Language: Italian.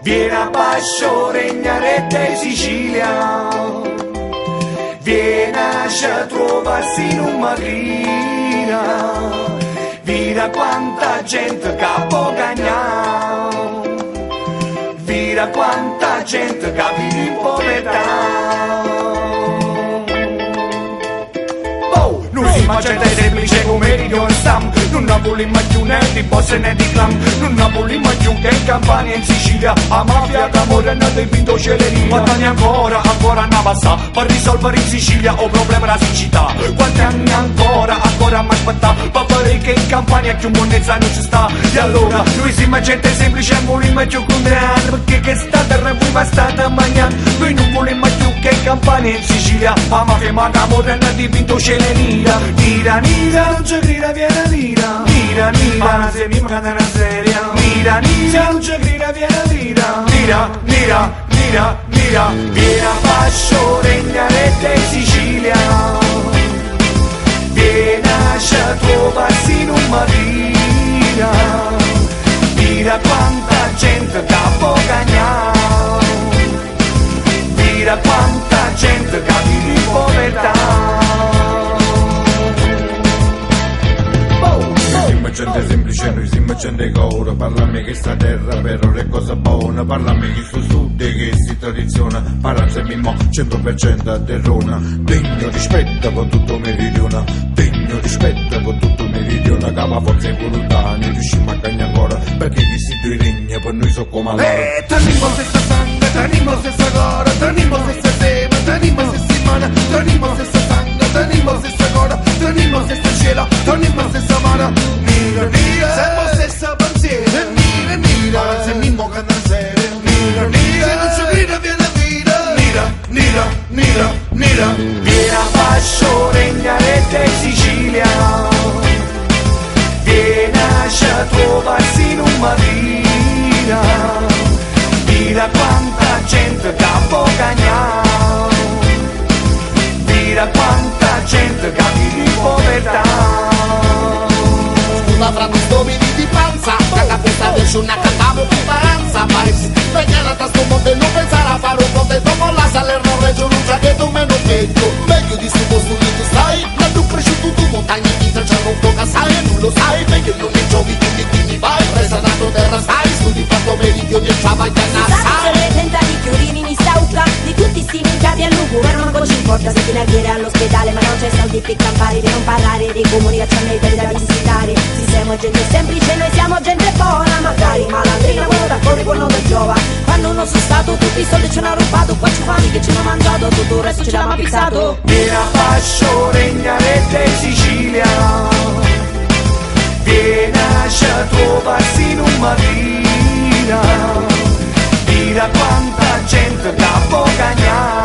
Vieni a Bascio regnaretta in Sicilia, vieni a trovarsi in un magrina, vira quanta gente che può cagnare, vira quanta gente che vive in povertà. Noi siamo gente semplice come Meridione Stam, non volimmo più né di boss né di clan, non volimmo più che in Campania e in Sicilia a mafia d'amore non ti vinto celeria. Quanti anni ancora ne passa per risolvere in Sicilia o problema della siccità? Quanti anni ancora mi aspetta per vedere che in Campania più monnezza non ci sta? E allora noi siamo gente semplice e volimmo più condannare, perché che sta terra è poi stata mangiata. Noi non volimmo più che in Campania e in Sicilia a mafia d'amore non ti vinto celeria. Nira, nira, non ci grida, viene nira. Nira, nira, ma se mi manca una seria. Nira, nira, non ci grida, viene nira. Nira, nira, nira, nira. Vieni a Bascio regnaretta in Sicilia, vieni a trovarsi in un matrina, mira quanta gente che può cagnare, mira quanta gente che vive in povertà. Gente semplice, noi siamo gente che ora parlami che sta terra però è cosa buona, parlami che sto sud che si tradiziona, parlami mo 100% a terrona, degno rispetto per tutto meridiona, degno rispetto per tutto meridiona, che ma forza e volontà ne riusciamo a cagnare ancora, perché chi si due regna per noi so come loro. Tenimo stessa sangue, tenimo stessa cora, tenimo stessa seme, tenimo stessa mana, tenimo stessa sangue, tenimo stessa cora, tenimo stessa cielo, tenimo stessa mana. Mira, mira, siamo stessa pensiero. Mira, mira, ma se mi muoca da serie. Mira, mira, se non ci grida viene a vita. Mira, mira, mira, mira. Vieni a Bascio regnaretta in Sicilia, vieni a trovarsi in un matrina, mira quanta gente che può cagnare, mira quanta gente che vive in povertà. Fra dos domini di panza, la capetta del una cantavo di paranza, Paris, perché la tastommo del non pensare a fare un po' di dopo la Salerno Reggio Lucia che tu meno meglio di sto posto lì tu stai, la tu cresciuto tu montagna di tracciano un po' casai, non lo sai, meglio non ne giovi quindi vai, resta nato terra stai, studi fatto meridione e ciava che sai. Le tentati chiurini mi stauca, di tutti sti minchiati al governo non ci importa se ti navigare all'ospedale, ma non c'è soldi per campare, di non parlare di comunicazione per da visitare. Siamo gente semplice, noi siamo gente buona, magari malandrina, quello da fuori, quello da giova. Quando non sono stato, tutti i soldi ce l'hanno rubato, qua ci fanno che ci hanno mangiato, tutto il resto ce l'hanno fissato. Vieni a Bascio regnaretta in Sicilia, vieni a trovarsi in un matrina, mira quanta gente che può cagnare,